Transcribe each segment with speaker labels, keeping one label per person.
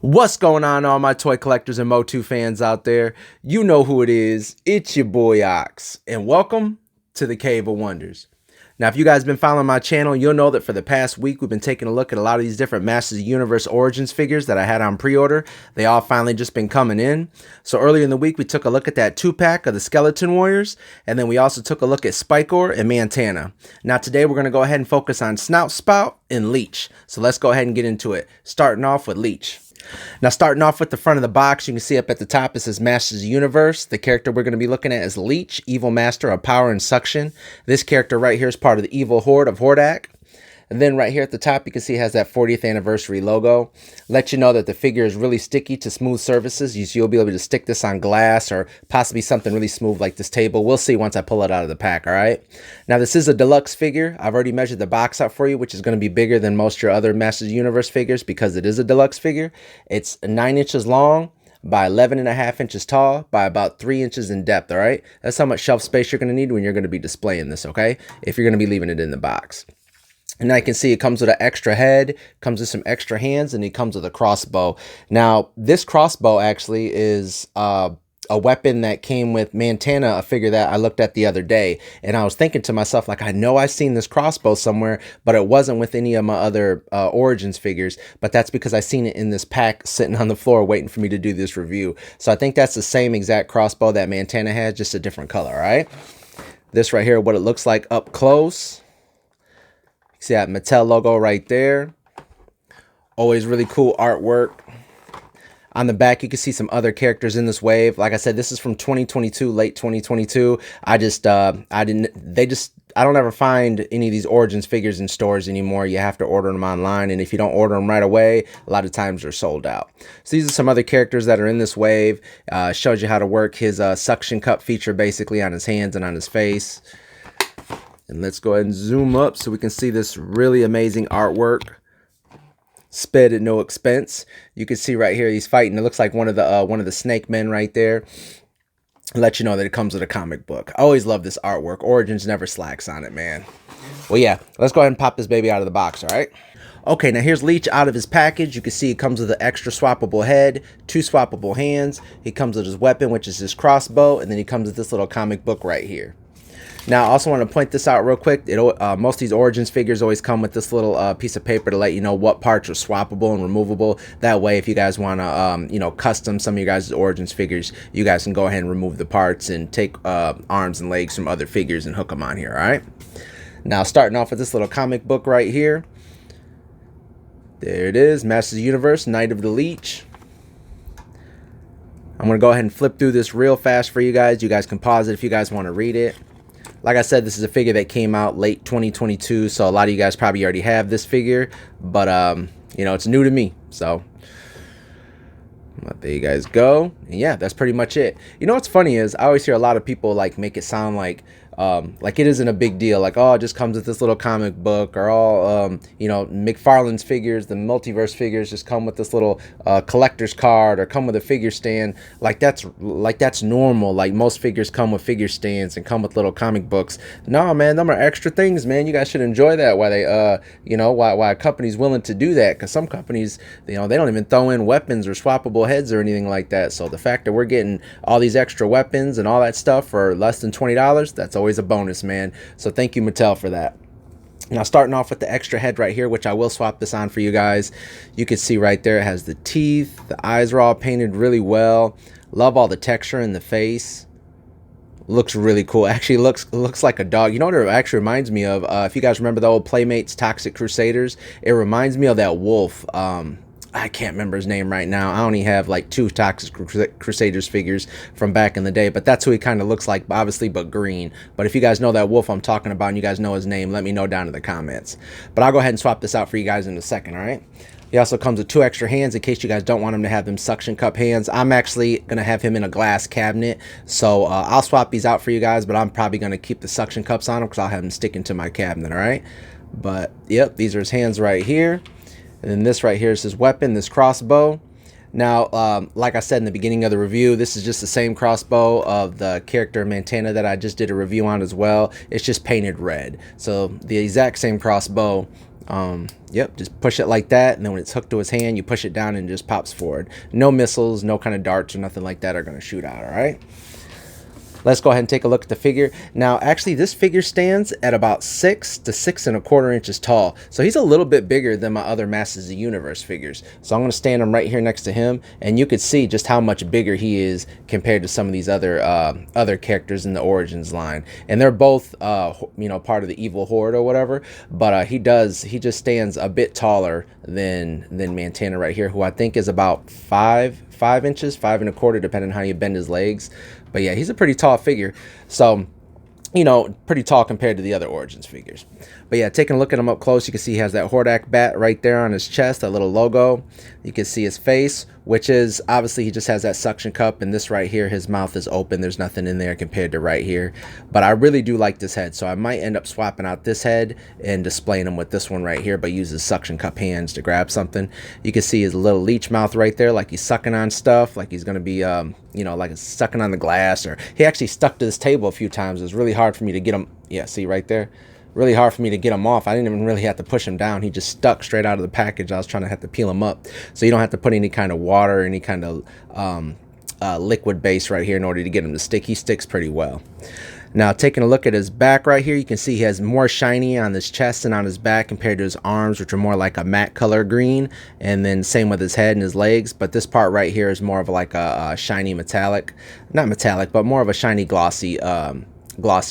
Speaker 1: What's going on, all my toy collectors and Motu fans out there? You know who it is. It's your boy Ox, and welcome to the Cave of Wonders. Now, if you guys have been following my channel, you'll know that for the past week, we've been taking a look at a lot of these different Masters of the Universe Origins figures that I had on pre-order. They all finally just been coming in. So earlier in the week, we took a look at that 2-pack of the Skeleton Warriors, and then we also took a look at Spikor and Montana. Now, today, we're going to go ahead and focus on Snout Spout and Leech. So let's go ahead and get into it, starting off with Leech. Now, starting off with the front of the box, you can see up at the top it says Masters of the Universe. The character we're going to be looking at is Leech, Evil Master of Power and Suction. This character right here is part of the Evil Horde of Hordak. And then right here at the top, you can see it has that 40th anniversary logo. Let you know that the figure is really sticky to smooth surfaces. You'll be able to stick this on glass or possibly something really smooth like this table. We'll see once I pull it out of the pack, all right? Now, this is a deluxe figure. I've already measured the box out for you, which is going to be bigger than most of your other Masters of the Universe figures because it is a deluxe figure. It's 9 inches long by 11.5 inches tall by about 3 inches in depth, all right? That's how much shelf space you're going to need when you're going to be displaying this, okay? If you're going to be leaving it in the box. And I can see it comes with an extra head, comes with some extra hands, and it comes with a crossbow. Now, this crossbow actually is a weapon that came with Montana, a figure that I looked at the other day. And I was thinking to myself, like, I know I've seen this crossbow somewhere, but it wasn't with any of my other Origins figures. But that's because I seen it in this pack sitting on the floor waiting for me to do this review. So I think that's the same exact crossbow that Montana had, just a different color, all right? This right here, what it looks like up close. See that Mattel logo right there. Always really cool artwork. On the back, you can see some other characters in this wave. Like I said, this is from 2022, late 2022. I don't ever find any of these Origins figures in stores anymore. You have to order them online, and if you don't order them right away, a lot of times they're sold out. So these are some other characters that are in this wave. Shows you how to work his suction cup feature basically on his hands and on his face. And let's go ahead and zoom up so we can see this really amazing artwork. Sped at no expense. You can see right here he's fighting. It looks like one of the snake men right there. Let you know that it comes with a comic book. I always love this artwork. Origins never slacks on it, man. Well, yeah, let's go ahead and pop this baby out of the box, all right? Okay, now here's Leech out of his package. You can see it comes with an extra swappable head, 2 swappable hands. He comes with his weapon, which is his crossbow, and then he comes with this little comic book right here. Now, I also want to point this out real quick. Most of these Origins figures always come with this little piece of paper to let you know what parts are swappable and removable. That way, if you guys want to, custom some of your guys' Origins figures, you guys can go ahead and remove the parts and take arms and legs from other figures and hook them on here, all right? Now, starting off with this little comic book right here. There it is, Masters of the Universe, Night of the Leech. I'm going to go ahead and flip through this real fast for you guys. You guys can pause it if you guys want to read it. Like I said, this is a figure that came out late 2022, so a lot of you guys probably already have this figure, but, it's new to me, so there you guys go. And yeah, that's pretty much it. You know what's funny is I always hear a lot of people, like, make it sound like it isn't a big deal, like, oh, it just comes with this little comic book, or all McFarlane's figures, the multiverse figures just come with this little collector's card, or come with a figure stand. Like that's normal. Like most figures come with figure stands and come with little comic books. No, man, them are extra things, man. You guys should enjoy that. Why they why a company's willing to do that, because some companies, they don't even throw in weapons or swappable heads or anything like that. So the fact that we're getting all these extra weapons and all that stuff for less than $20, that's always a bonus, man. So thank you, Mattel, for that. Now, starting off with the extra head right here, which I will swap this on for you guys. You can see right there it has the teeth. The eyes are all painted really well. Love all the texture in the face. Looks really cool. Actually looks like a dog. You know what it actually reminds me of? If you guys remember the old Playmates Toxic Crusaders, it reminds me of that wolf. I can't remember his name right now. I only have like 2 Toxic Crusaders figures from back in the day, but that's who he kind of looks like, obviously, but green. But if you guys know that wolf I'm talking about and you guys know his name, let me know down in the comments. But I'll go ahead and swap this out for you guys in a second, all right? He also comes with 2 extra hands in case you guys don't want him to have them suction cup hands. I'm actually going to have him in a glass cabinet, so I'll swap these out for you guys, but I'm probably going to keep the suction cups on him because I'll have them sticking to my cabinet, all right? But, yep, these are his hands right here. And then this right here is his weapon, this crossbow. Now, like I said in the beginning of the review, this is just the same crossbow of the character Montana that I just did a review on as well. It's just painted red. So the exact same crossbow Yep, just push it like that, and then when it's hooked to his hand, you push it down and it just pops forward. No missiles, no kind of darts or nothing like that are going to shoot out, all right? Let's go ahead and take a look at the figure. Now, actually, this figure stands at about 6 to 6¼ inches tall. So he's a little bit bigger than my other Masters of the Universe figures. So I'm going to stand him right here next to him, and you could see just how much bigger he is compared to some of these other characters in the Origins line. And they're both, you know, part of the Evil Horde or whatever. But he just stands a bit taller than Montana right here, who I think is about 5 inches, 5¼ depending on how you bend his legs. But yeah, he's a pretty tall figure. So, you know, pretty tall compared to the other Origins figures. But yeah, taking a look at him up close, you can see he has that Hordak bat right there on his chest, that little logo. You can see his face, which is obviously he just has that suction cup, and this right here, his mouth is open. There's nothing in there compared to right here. But I really do like this head, so I might end up swapping out this head and displaying him with this one right here, but use his suction cup hands to grab something. You can see his little leech mouth right there, like he's sucking on stuff, like he's gonna be you know, like it's sucking on the glass. Or he actually stuck to this table a few times. It was really hard for me to get him. Yeah, see right there, really hard for me to get him off. I didn't even really have to push him down. He just stuck straight out of the package. I was trying to have to peel him up, so you don't have to put any kind of water or any kind of liquid base right here in order to get him to stick. He sticks pretty well. Now, taking a look at his back right here, you can see he has more shiny on his chest and on his back compared to his arms, which are more like a matte color green, and then same with his head and his legs. But this part right here is more of like a shiny metallic, not metallic, but more of a shiny glossy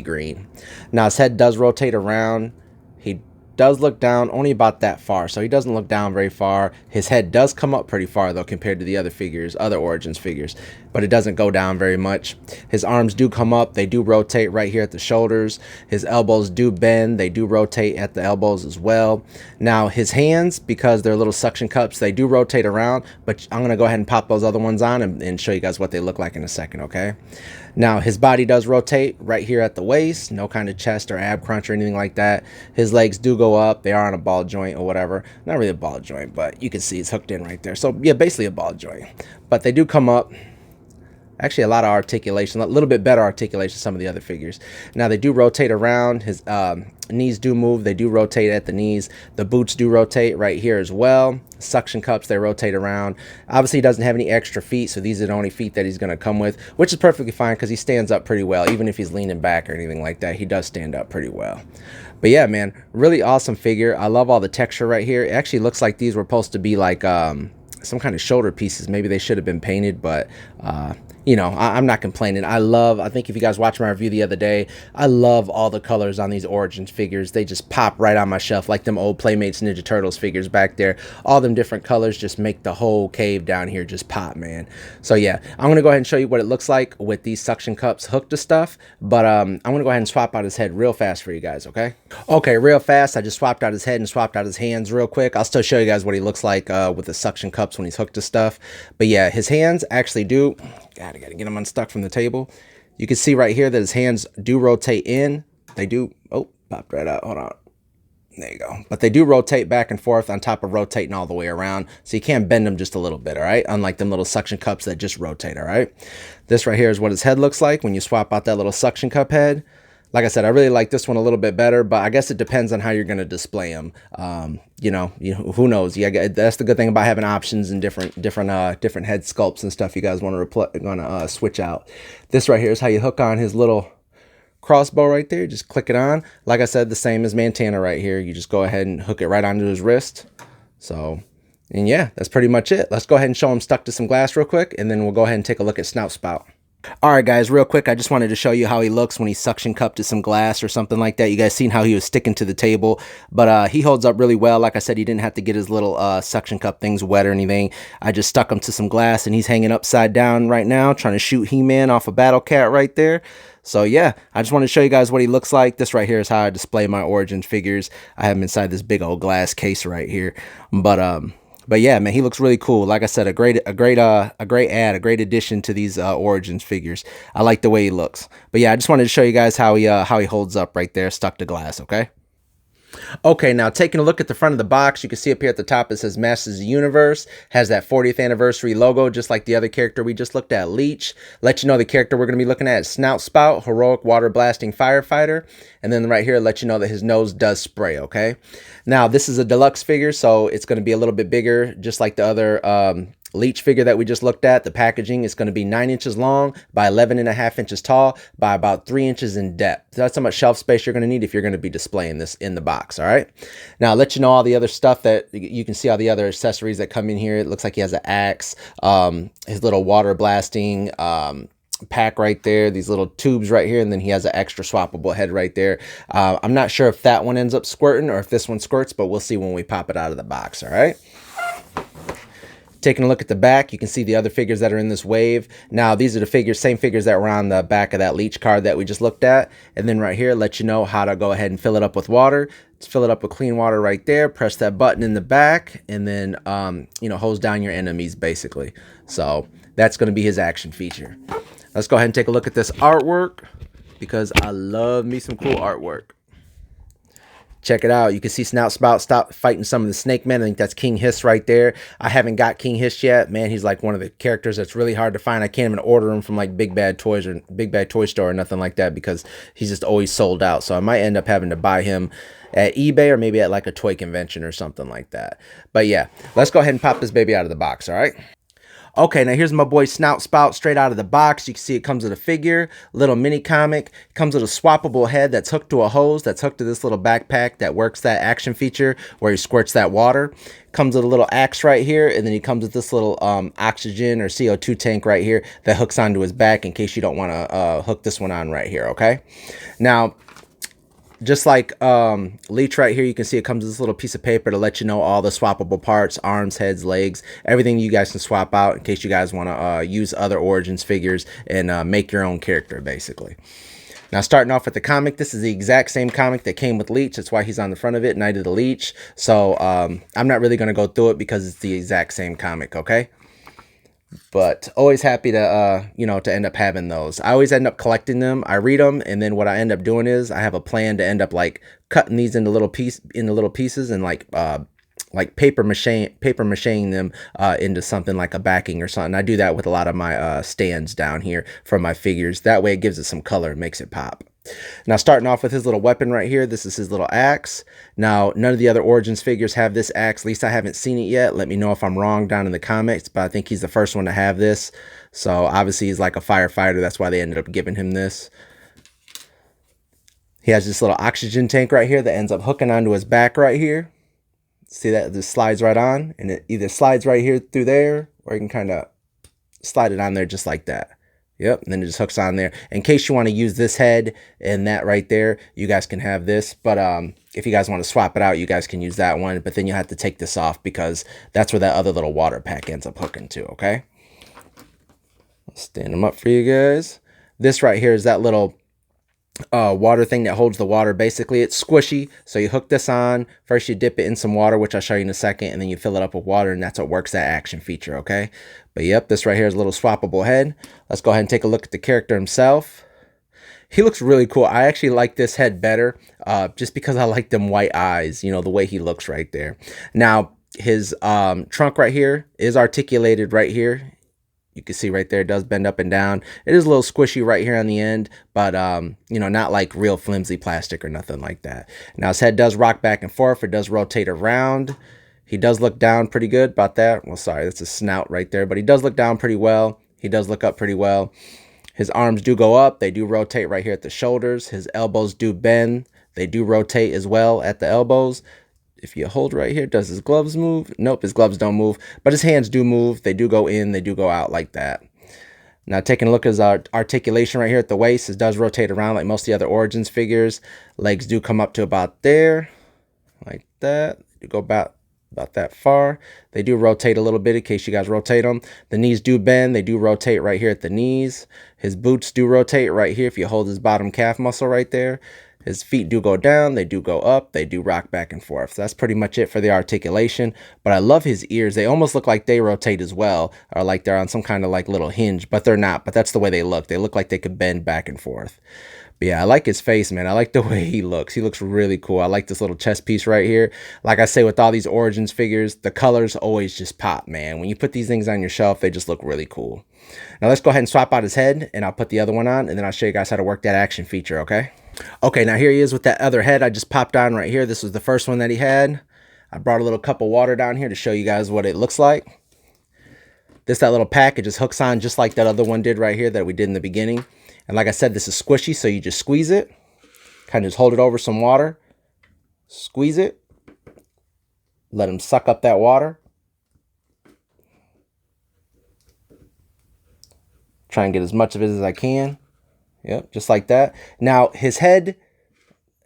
Speaker 1: green. Now, his head does rotate around. He does look down only about that far, so he doesn't look down very far. His head does come up pretty far though compared to the other figures, other Origins figures, but it doesn't go down very much. His arms do come up, they do rotate right here at the shoulders. His elbows do bend, they do rotate at the elbows as well. Now his hands, because they're little suction cups, they do rotate around, but I'm gonna go ahead and pop those other ones on and show you guys what they look like in a second, okay? Now his body does rotate right here at the waist, no kind of chest or ab crunch or anything like that. His legs do go up, they are on a ball joint or whatever. Not really a ball joint, but you can see it's hooked in right there. So yeah, basically a ball joint, but they do come up. Actually, a lot of articulation, a little bit better articulation some of the other figures. Now they do rotate around. His knees do move, they do rotate at the knees. The boots do rotate right here as well. Suction cups, they rotate around. Obviously he doesn't have any extra feet, so these are the only feet that he's going to come with, which is perfectly fine because he stands up pretty well. Even if he's leaning back or anything like that, he does stand up pretty well. But yeah, man, really awesome figure. I love all the texture right here. It actually looks like these were supposed to be like some kind of shoulder pieces. Maybe they should have been painted, but you know, I'm not complaining. I think if you guys watched my review the other day, I love all the colors on these Origins figures. They just pop right on my shelf, like them old Playmates Ninja Turtles figures back there. All them different colors just make the whole cave down here just pop, man. So yeah, I'm gonna go ahead and show you what it looks like with these suction cups hooked to stuff, but I'm gonna go ahead and swap out his head real fast for you guys, okay? Okay, real fast. I just swapped out his head and swapped out his hands real quick. I'll still show you guys what he looks like with the suction cups when he's hooked to stuff. But yeah, his hands actually do, God, I gotta get him unstuck from the table. You can see right here that his hands do rotate in. They do, oh, popped right out, hold on. There you go. But they do rotate back and forth on top of rotating all the way around. So you can bend them just a little bit, all right? Unlike them little suction cups that just rotate, all right? This right here is what his head looks like when you swap out that little suction cup head. Like I said, I really like this one a little bit better, but I guess it depends on how you're going to display them. You know, who knows? Yeah, that's the good thing about having options and different head sculpts and stuff you guys want to switch out. This right here is how you hook on his little crossbow right there. Just click it on. Like I said, the same as Montana right here. You just go ahead and hook it right onto his wrist. So, and yeah, that's pretty much it. Let's go ahead and show him stuck to some glass real quick, and then we'll go ahead and take a look at Snout Spout. Alright guys, real quick, I just wanted to show you how he looks when he's suction cupped to some glass or something like that. You guys seen how he was sticking to the table, but he holds up really well. Like I said, he didn't have to get his little suction cup things wet or anything. I just stuck him to some glass, and he's hanging upside down right now, trying to shoot He-Man off a Battle Cat right there. So yeah, I just wanted to show you guys what he looks like. This right here is how I display my Origins figures. I have him inside this big old glass case right here. But yeah, man, he looks really cool. Like I said, a great addition to these Origins figures. I like the way he looks. But yeah, I just wanted to show you guys how he holds up right there, stuck to glass. Okay. Okay, now taking a look at the front of the box, you can see up here at the top it says Masters of the Universe, has that 40th anniversary logo, just like the other character we just looked at, Leech. Let you know the character we're going to be looking at is Snout Spout, heroic water blasting firefighter. And then right here, let you know that his nose does spray, okay? Now, this is a deluxe figure, so it's going to be a little bit bigger, just like the other Leech figure that we just looked at. The packaging is going to be 9 inches long by 11.5 inches tall by about 3 inches in depth. That's how much shelf space you're going to need if you're going to be displaying this in the box. All right. Now I'll let you know all the other stuff that you can see, all the other accessories that come in here. It looks like he has an axe, his little water blasting pack right there, these little tubes right here, and then he has an extra swappable head right there. I'm not sure if that one ends up squirting or if this one squirts, but we'll see when we pop it out of the box. All right. Taking a look at the back, you can see the other figures that are in this wave. Now, these are the figures, same figures that were on the back of that Leech card that we just looked at. And then right here, let you know how to go ahead and fill it up with water. Just fill it up with clean water right there. Press that button in the back, and then, hose down your enemies, basically. So that's going to be his action feature. Let's go ahead and take a look at this artwork, because I love me some cool artwork. Check it out. You can see Snout Spout stop fighting some of the Snake Men. I think that's King Hiss right there. I haven't got King Hiss yet. Man, he's like one of the characters that's really hard to find. I can't even order him from like Big Bad Toys or Big Bad Toy Store or nothing like that, because he's just always sold out. So I might end up having to buy him at eBay or maybe at like a toy convention or something like that. But yeah, let's go ahead and pop this baby out of the box. All right. Okay, now here's my boy Snout Spout straight out of the box. You can see it comes with a figure, little mini comic. It comes with a swappable head that's hooked to a hose, that's hooked to this little backpack that works that action feature where he squirts that water. Comes with a little axe right here, and then he comes with this little oxygen or CO2 tank right here that hooks onto his back in case you don't want to hook this one on right here, okay? Now, just like Leech right here, you can see it comes with this little piece of paper to let you know all the swappable parts, arms, heads, legs, everything you guys can swap out in case you guys want to use other Origins figures and make your own character, basically. Now, starting off with the comic, this is the exact same comic that came with Leech. That's why he's on the front of it, Night of the Leech. So I'm not really going to go through it because it's the exact same comic, okay? But always happy to to end up having those. I always end up collecting them. I read them, and then what I end up doing is I have a plan to end up like cutting these into little pieces and like paper macheing them into something like a backing or something. I do that with a lot of my stands down here for my figures. That way it gives it some color, it makes it pop. Now, starting off with his little weapon right here, this is his little axe. Now, none of the other Origins figures have this axe. At least I haven't seen it yet. Let me know if I'm wrong down in the comments, but I think he's the first one to have this. So, obviously, he's like a firefighter. That's why they ended up giving him this. He has this little oxygen tank right here that ends up hooking onto his back right here. See that? This slides right on, and it either slides right here through there, or you can kind of slide it on there just like that. Yep, and then it just hooks on there. In case you want to use this head and that right there, you guys can have this. But if you guys want to swap it out, you guys can use that one. But then you have to take this off because that's where that other little water pack ends up hooking to, okay? I'll stand them up for you guys. This right here is that little water thing that holds the water. Basically, it's squishy, so you hook this on. First you dip it in some water, which I'll show you in a second, and then you fill it up with water, and that's what works that action feature, okay? But yep, this right here is a little swappable head. Let's go ahead and take a look at the character himself. He looks really cool. I actually like this head better just because I like them white eyes, the way he looks right there. Now, his trunk right here is articulated right here. You can see right there, it does bend up and down. It is a little squishy right here on the end, but, not like real flimsy plastic or nothing like that. Now, his head does rock back and forth. It does rotate around. He does look down pretty good about that. Well, sorry, that's a snout right there, but he does look down pretty well. He does look up pretty well. His arms do go up. They do rotate right here at the shoulders. His elbows do bend. They do rotate as well at the elbows. If you hold right here, does his gloves move? Nope, his gloves don't move, but his hands do move. They do go in, they do go out like that. Now, taking a look at his articulation right here at the waist, it does rotate around like most of the other Origins figures. Legs do come up to about there, like that. They go about that far. They do rotate a little bit in case you guys rotate them. The knees do bend. They do rotate right here at the knees. His boots do rotate right here if you hold his bottom calf muscle right there. His feet do go down, they do go up, they do rock back and forth. So that's pretty much it for the articulation. But I love his ears. They almost look like they rotate as well, or like they're on some kind of like little hinge, but they're not. But that's the way they look. They look like they could bend back and forth. But yeah, I like his face, man. I like the way he looks. He looks really cool. I like this little chest piece right here. Like I say, with all these Origins figures, the colors always just pop, man. When you put these things on your shelf, they just look really cool. Now let's go ahead and swap out his head, and I'll put the other one on, and then I'll show you guys how to work that action feature, okay? Okay, now here he is with that other head I just popped on right here. This was the first one that he had. I brought a little cup of water down here to show you guys what it looks like. That little pack, it just hooks on just like that other one did right here that we did in the beginning. And like I said, this is squishy, so you just squeeze it. Kind of just hold it over some water. Squeeze it. Let him suck up that water. Try and get as much of it as I can. Yep, just like that. Now, his head,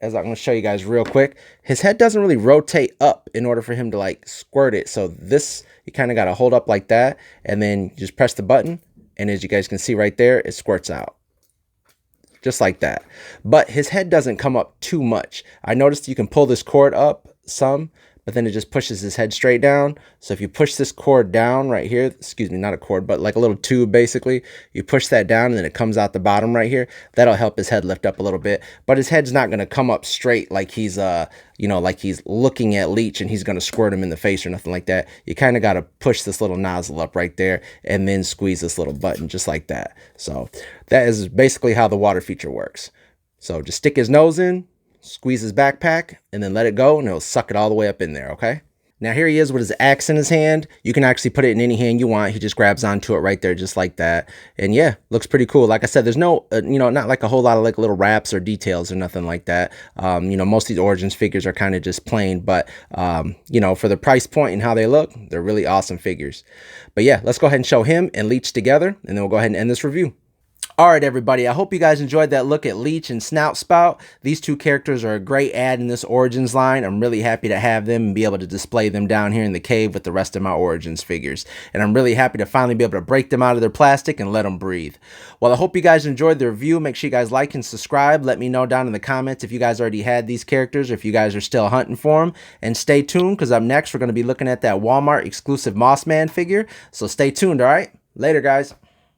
Speaker 1: as I'm going to show you guys real quick, his head doesn't really rotate up in order for him to like squirt it. So this, you kind of got to hold up like that, and then just press the button. And as you guys can see right there, it squirts out. Just like that. But his head doesn't come up too much. I noticed you can pull this cord up some, but then it just pushes his head straight down. So if you push this cord down right here, excuse me, not a cord, but like a little tube basically, you push that down and then it comes out the bottom right here. That'll help his head lift up a little bit, but his head's not going to come up straight like he's, you know, like he's looking at Leech and he's going to squirt him in the face or nothing like that. You kind of got to push this little nozzle up right there and then squeeze this little button just like that. So that is basically how the water feature works. So just stick his nose in, squeeze his backpack, and then let it go, and it'll suck it all the way up in there, okay? Now here he is with his axe in his hand. You can actually put it in any hand you want. He just grabs onto it right there just like that. And yeah, looks pretty cool. Like I said, there's no, you know, not like a whole lot of like little wraps or details or nothing like that. You know, most of these Origins figures are kind of just plain, but, you know, for the price point and how they look, they're really awesome figures. But yeah, let's go ahead and show him and Leech together, and then we'll go ahead and end this review. All right, everybody, I hope you guys enjoyed that look at Leech and Snout Spout. These two characters are a great add in this Origins line. I'm really happy to have them and be able to display them down here in the cave with the rest of my Origins figures. And I'm really happy to finally be able to break them out of their plastic and let them breathe. Well, I hope you guys enjoyed the review. Make sure you guys like and subscribe. Let me know down in the comments if you guys already had these characters or if you guys are still hunting for them. And stay tuned, because up next we're going to be looking at that Walmart exclusive Moss Man figure. So stay tuned, all right? Later, guys.